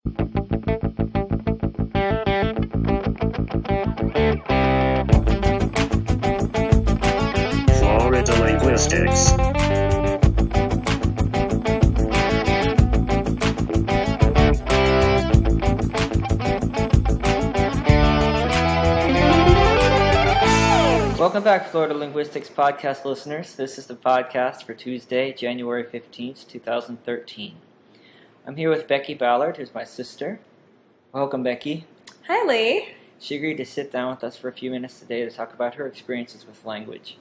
Florida Linguistics. Welcome back, Florida Linguistics podcast listeners. This is the podcast for Tuesday, January 15th, 2013. I'm here with Becky Ballard, who's my sister. Welcome, Becky. Hi, Lee. She agreed to sit down with us for a few minutes today to talk about her experiences with language.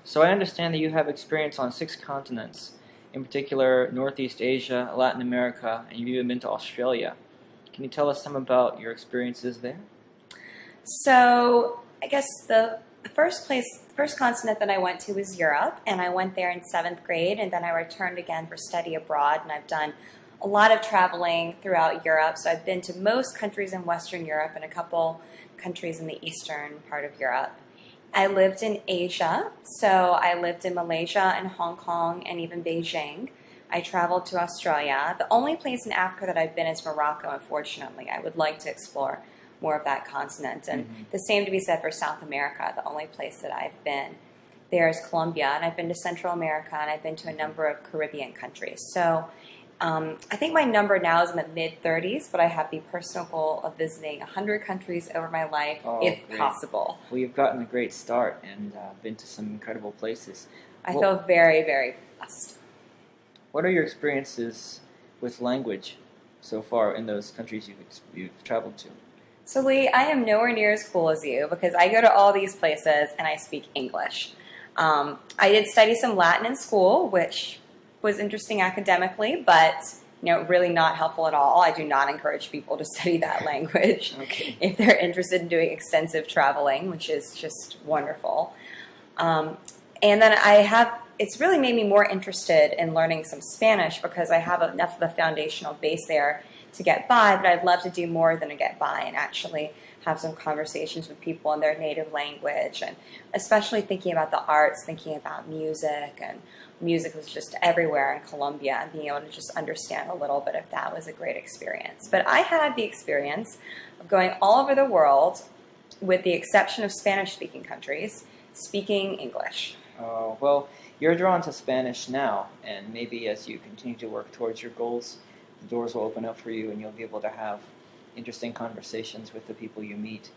So I understand that you have experience on 6 continents, in particular Northeast Asia, Latin America, and you've even been to Australia. Can you tell us some about your experiences there? So, I guess the first continent that I went to was Europe, and I went there in 7th grade, and then I returned again for study abroad, and I've done a lot of traveling throughout Europe. So I've been to most countries in Western Europe and a couple countries in the eastern part of Europe. I lived in Asia, so I lived in Malaysia and Hong Kong and even Beijing. I traveled to Australia. The only place in Africa that I've been is Morocco, unfortunately. I would like to explore more of that continent. And the same to be said for South America. The only place that I've been there is Colombia, and I've been to Central America, and I've been to a number of Caribbean countries. So I think my number now is in the mid-30s, but I have the personal goal of visiting 100 countries over my life, if possible. Well, you've gotten a great start and been to some incredible places. I feel very, very blessed. What are your experiences with language so far in those countries you've traveled to? So, Lee, I am nowhere near as cool as you because I go to all these places and I speak English. I did study some Latin in school, which was interesting academically, but really not helpful at all. I do not encourage people to study that language if they're interested in doing extensive traveling, which is just wonderful. And then it's really made me more interested in learning some Spanish because I have enough of a foundational base there to get by, but I'd love to do more than to get by and actually have some conversations with people in their native language, and especially thinking about the arts, thinking about music, and music was just everywhere in Colombia, and being able to just understand a little bit of that was a great experience. But I had the experience of going all over the world, with the exception of Spanish-speaking countries, speaking English. Oh, well, you're drawn to Spanish now, and maybe as you continue to work towards your goals, the doors will open up for you and you'll be able to have interesting conversations with the people you meet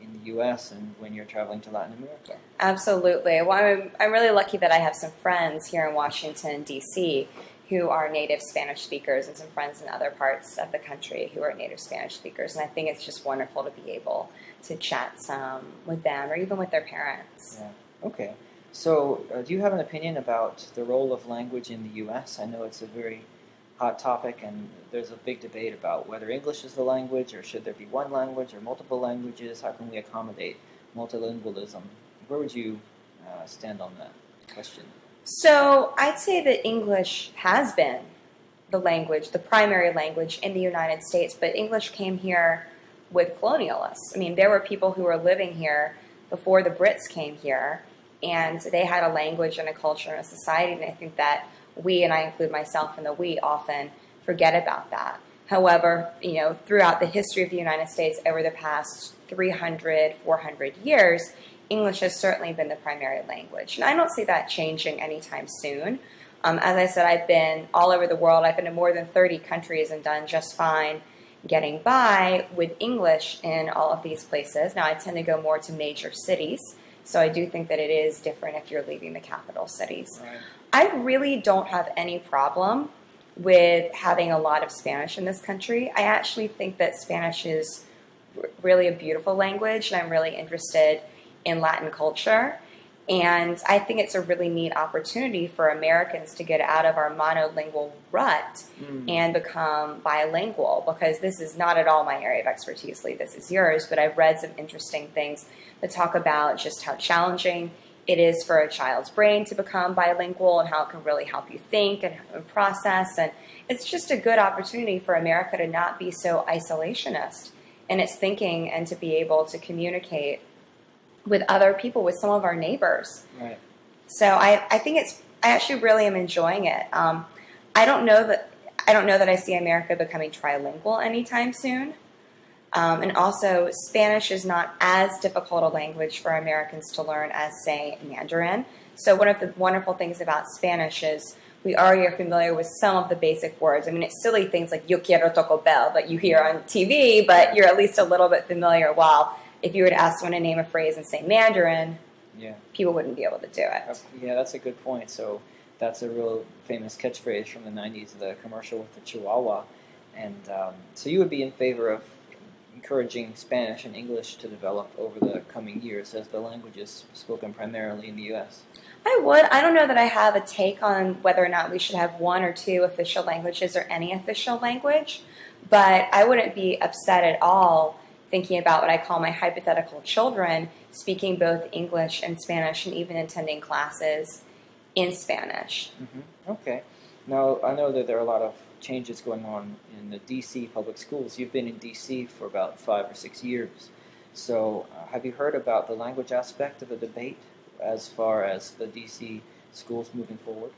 in the U.S. and when you're traveling to Latin America. Absolutely. Well, I'm really lucky that I have some friends here in Washington, D.C. who are native Spanish speakers and some friends in other parts of the country who are native Spanish speakers. And I think it's just wonderful to be able to chat some with them or even with their parents. Yeah. Okay. So do you have an opinion about the role of language in the U.S.? I know it's a very hot topic, and there's a big debate about whether English is the language, or should there be one language, or multiple languages. How can we accommodate multilingualism? Where would you stand on that question? So I'd say that English has been the language, the primary language in the United States, but English came here with colonialists. I mean, there were people who were living here before the Brits came here, and they had a language and a culture and a society, and I think that we, and I include myself in the we, often forget about that. However, throughout the history of the United States over the past 300, 400 years, English has certainly been the primary language. And I don't see that changing anytime soon. As I said, I've been all over the world. I've been to more than 30 countries and done just fine getting by with English in all of these places. Now, I tend to go more to major cities, so I do think that it is different if you're leaving the capital cities. Right. I really don't have any problem with having a lot of Spanish in this country. I actually think that Spanish is really a beautiful language, and I'm really interested in Latin culture. And I think it's a really neat opportunity for Americans to get out of our monolingual rut and become bilingual, because this is not at all my area of expertise, Lee. This is yours, but I've read some interesting things that talk about just how challenging it is for a child's brain to become bilingual and how it can really help you think and process. And it's just a good opportunity for America to not be so isolationist in its thinking and to be able to communicate with other people, with some of our neighbors. Right. So I think I actually really am enjoying it. I don't know that I don't know that I see America becoming trilingual anytime soon. And also, Spanish is not as difficult a language for Americans to learn as, say, Mandarin. So one of the wonderful things about Spanish is we already are familiar with some of the basic words. I mean, it's silly things like yo quiero Taco Bell that you hear on TV, but you're at least a little bit familiar. While if you were to ask someone to name a phrase and say Mandarin, people wouldn't be able to do it. Yeah, that's a good point. So that's a real famous catchphrase from the 90s, the commercial with the Chihuahua. And so you would be in favor of encouraging Spanish and English to develop over the coming years as the languages spoken primarily in the U.S.? I would. I don't know that I have a take on whether or not we should have one or two official languages or any official language, but I wouldn't be upset at all thinking about what I call my hypothetical children speaking both English and Spanish and even attending classes in Spanish. Mm-hmm. Okay. Now, I know that there are a lot of changes going on in the D.C. public schools. You've been in D.C. for about 5 or 6 years. So have you heard about the language aspect of the debate as far as the D.C. schools moving forward?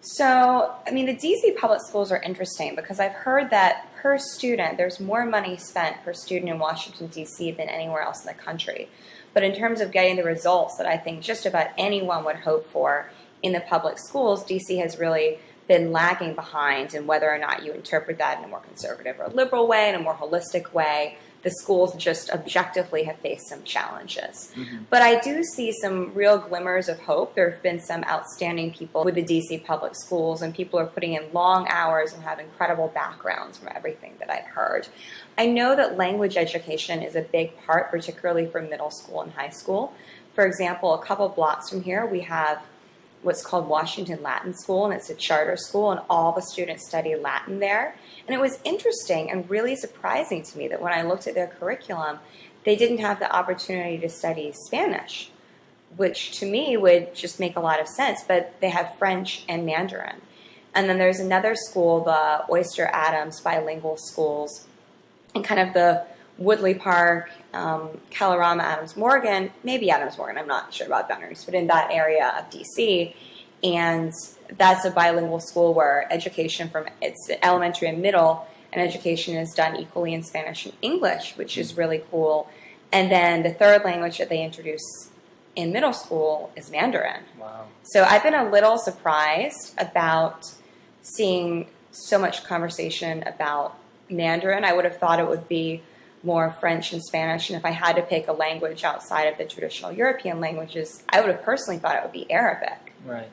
So, I mean, the D.C. public schools are interesting because I've heard that per student, there's more money spent per student in Washington, D.C. than anywhere else in the country. But in terms of getting the results that I think just about anyone would hope for in the public schools, D.C. has really been lagging behind, and whether or not you interpret that in a more conservative or liberal way, in a more holistic way, the schools just objectively have faced some challenges. Mm-hmm. But I do see some real glimmers of hope. There have been some outstanding people with the D.C. public schools, and people are putting in long hours and have incredible backgrounds from everything that I've heard. I know that language education is a big part, particularly for middle school and high school. For example, a couple blocks from here, we have what's called Washington Latin School, and it's a charter school, and all the students study Latin there. And it was interesting and really surprising to me that when I looked at their curriculum, they didn't have the opportunity to study Spanish, which to me would just make a lot of sense, but they have French and Mandarin. And then there's another school, the Oyster Adams Bilingual Schools, in kind of the Woodley Park, Kalorama, Adams Morgan, maybe Adams Morgan, I'm not sure about boundaries, but in that area of D.C., and that's a bilingual school where education from it's elementary and middle, and education is done equally in Spanish and English, which is really cool. And then the third language that they introduce in middle school is Mandarin. Wow. So I've been a little surprised about seeing so much conversation about Mandarin. I would have thought it would be more French and Spanish, and if I had to pick a language outside of the traditional European languages, I would have personally thought it would be Arabic. Right.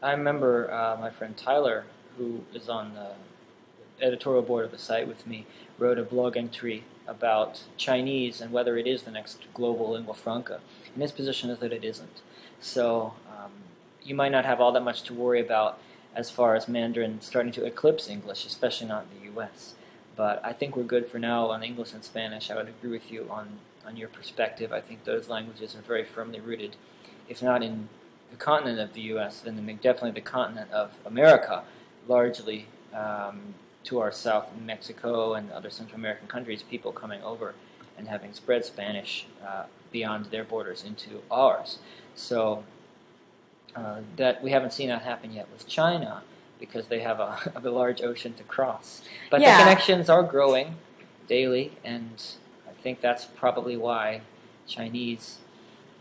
I remember my friend Tyler, who is on the editorial board of the site with me, wrote a blog entry about Chinese and whether it is the next global lingua franca. And his position is that it isn't. So you might not have all that much to worry about as far as Mandarin starting to eclipse English, especially not in the U.S. But I think we're good for now on English and Spanish. I would agree with you on your perspective. I think those languages are very firmly rooted, if not in the continent of the U.S., then definitely the continent of America, largely to our south in Mexico and other Central American countries, people coming over and having spread Spanish beyond their borders into ours. So that we haven't seen that happen yet with China, because they have a large ocean to cross. But the connections are growing daily, and I think that's probably why Chinese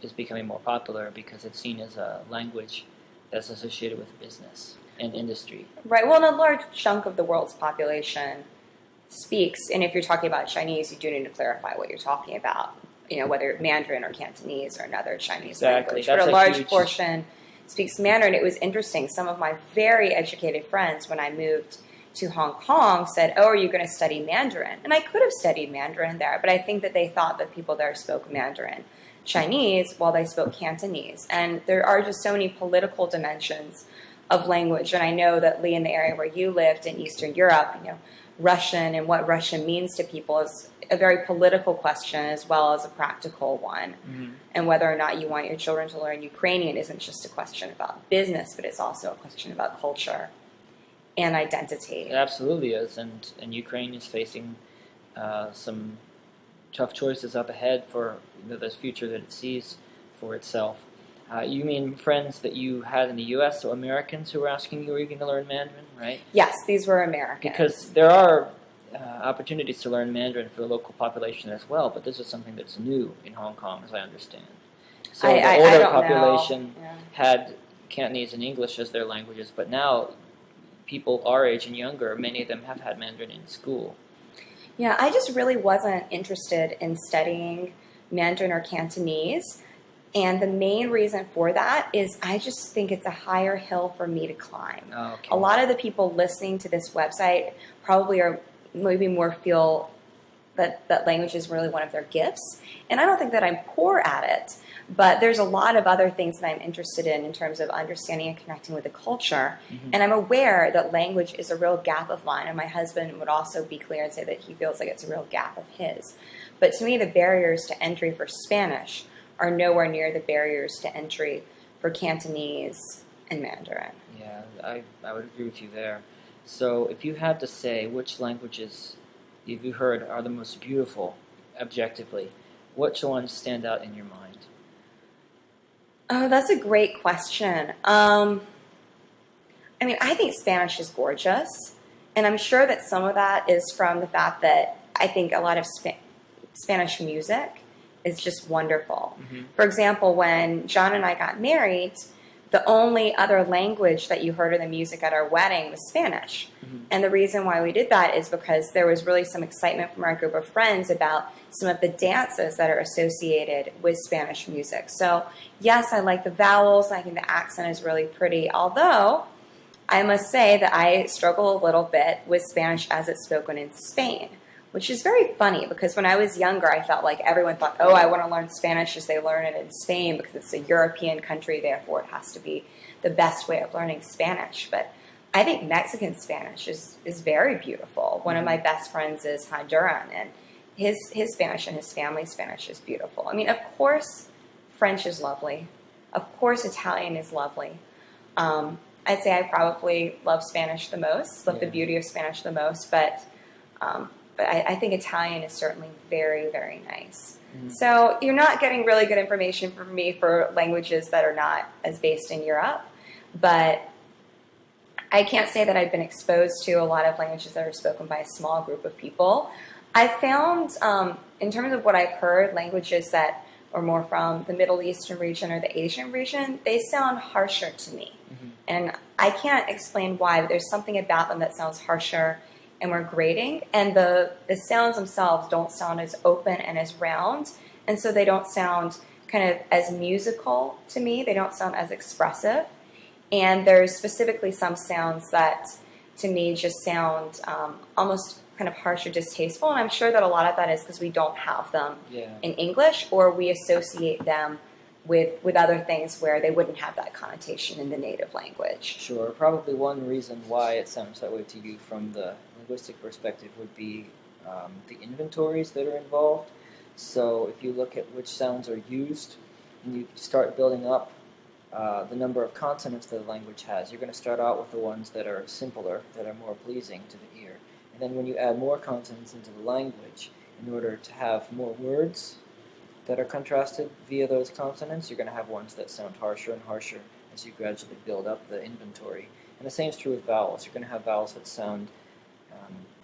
is becoming more popular, because it's seen as a language that's associated with business and industry. Right. Well, and a large chunk of the world's population speaks, and if you're talking about Chinese, you do need to clarify what you're talking about, whether Mandarin or Cantonese or another Chinese language. But a large portion speaks Mandarin. It was interesting. Some of my very educated friends, when I moved to Hong Kong, said, "Oh, are you going to study Mandarin?" And I could have studied Mandarin there, but I think that they thought that people there spoke Mandarin Chinese while they spoke Cantonese. And there are just so many political dimensions of language. And I know that, Lee, in the area where you lived in Eastern Europe, Russian and what Russian means to people is a very political question as well as a practical one. Mm-hmm. And whether or not you want your children to learn Ukrainian isn't just a question about business, but it's also a question about culture and identity. It absolutely is. And Ukraine is facing some tough choices up ahead for this future that it sees for itself. You mean friends that you had in the U.S., so Americans who were asking you, were you going to learn Mandarin, right? Yes, these were Americans. Because there are opportunities to learn Mandarin for the local population as well, but this is something that's new in Hong Kong, as I understand. So the older population had Cantonese and English as their languages, but now people our age and younger, many of them have had Mandarin in school. Yeah, I just really wasn't interested in studying Mandarin or Cantonese, and the main reason for that is I just think it's a higher hill for me to climb. Oh, okay. A lot of the people listening to this website probably are maybe more feel that language is really one of their gifts, and I don't think that I'm poor at it, but there's a lot of other things that I'm interested in terms of understanding and connecting with the culture, and I'm aware that language is a real gap of mine, and my husband would also be clear and say that he feels like it's a real gap of his. But to me, the barriers to entry for Spanish are nowhere near the barriers to entry for Cantonese and Mandarin. Yeah, I would agree with you there. So if you had to say which languages you've heard are the most beautiful, objectively, which ones stand out in your mind? Oh, that's a great question. I mean, I think Spanish is gorgeous, and I'm sure that some of that is from the fact that I think a lot of Spanish music is just wonderful. For example, when John and I got married, the only other language that you heard in the music at our wedding was Spanish. And the reason why we did that is because there was really some excitement from our group of friends about some of the dances that are associated with Spanish music. So yes, I like the vowels. I think the accent is really pretty, although I must say that I struggle a little bit with Spanish as it's spoken in Spain, which is very funny because when I was younger, I felt like everyone thought, oh, I want to learn Spanish as they learn it in Spain because it's a European country, therefore it has to be the best way of learning Spanish. But I think Mexican Spanish is very beautiful. One of my best friends is Honduran, and his Spanish and his family's Spanish is beautiful. I mean, of course, French is lovely. Of course, Italian is lovely. I'd say I probably love Spanish the most, love the beauty of Spanish the most, but I think Italian is certainly very, very nice. So you're not getting really good information from me for languages that are not as based in Europe, but I can't say that I've been exposed to a lot of languages that are spoken by a small group of people. I found, in terms of what I've heard, languages that are more from the Middle Eastern region or the Asian region, they sound harsher to me. And I can't explain why, but there's something about them that sounds harsher and more grating, and the sounds themselves don't sound as open and as round, and so they don't sound kind of as musical to me. They don't sound as expressive, and there's specifically some sounds that to me just sound almost kind of harsh or distasteful, and I'm sure that a lot of that is because we don't have them in English, or we associate them with other things where they wouldn't have that connotation in the native language. Sure. Probably one reason why it sounds that way to you from the linguistic perspective would be the inventories that are involved. So if you look at which sounds are used and you start building up the number of consonants that a language has, you're going to start out with the ones that are simpler, that are more pleasing to the ear. And then when you add more consonants into the language, in order to have more words that are contrasted via those consonants, you're going to have ones that sound harsher and harsher as you gradually build up the inventory. And the same is true with vowels. You're going to have vowels that sound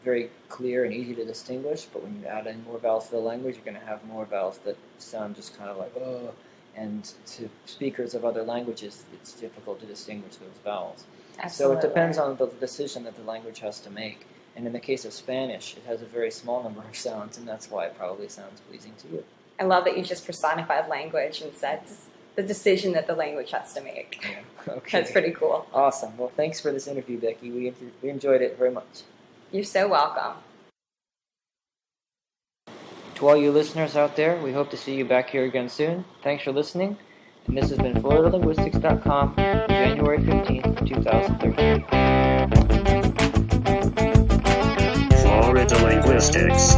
very clear and easy to distinguish, but when you add in more vowels to the language, you're going to have more vowels that sound just kind of like, oh, and to speakers of other languages, it's difficult to distinguish those vowels. Absolutely. So it depends on the decision that the language has to make. And in the case of Spanish, it has a very small number of sounds, and that's why it probably sounds pleasing to you. I love that you just personified language and said the decision that the language has to make. Yeah. Okay. That's pretty cool. Awesome. Well, thanks for this interview, Becky. We enjoyed it very much. You're so welcome. To all you listeners out there, we hope to see you back here again soon. Thanks for listening. And this has been FloridaLinguistics.com, January 15th, 2013. Florida Linguistics.